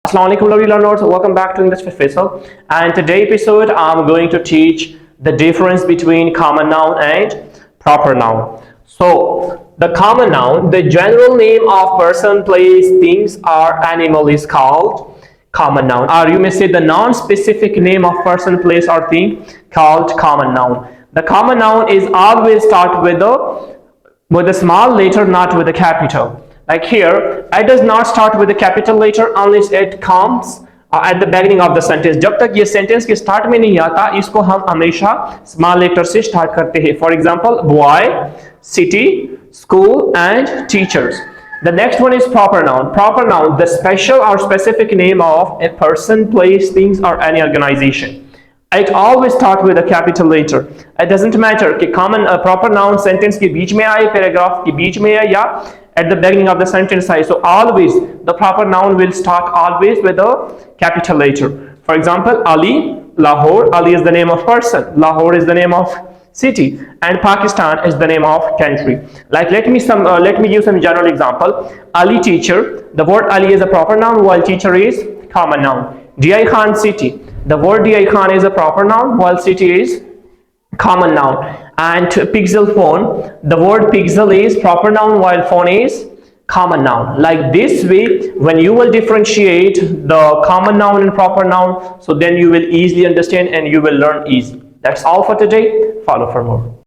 Assalamu alaikum lovely learners, welcome back to English with Faisal. And today episode I'm going to teach the difference between common noun and proper noun. So the common noun, the general name of person, place, things or animal is called common noun, or you may say the non-specific name of person, place or thing called common noun. The common noun is always start with a small letter, not with a capital. Like here, it does not start with a capital letter unless it comes at the beginning of the sentence. जब तक ये sentence के start में नहीं आता, इसको हम हमेशा small letter से start करते हैं. For example, boy, city, school, and teachers. The next one is proper noun. Proper noun, the special or specific name of a person, place, things, or any organization. It always start with a capital letter. It doesn't matter कि common proper noun sentence के बीच में आए, paragraph के बीच में आए, या at the beginning of the sentence आए. So always the proper noun will start always with a capital letter. For example, Ali, Lahore. Ali is the name of person. Lahore is the name of city, and Pakistan is the name of country. Like let me give some general example. Ali teacher. The word Ali is a proper noun, while teacher is common noun. Di Khan city. The word Di Khan is a proper noun, while city is common noun. And pixel phone, the word pixel is proper noun, while phone is common noun. Like this way, when you will differentiate the common noun and proper noun, so then you will easily understand and you will learn easy. That's all for today. Follow for more.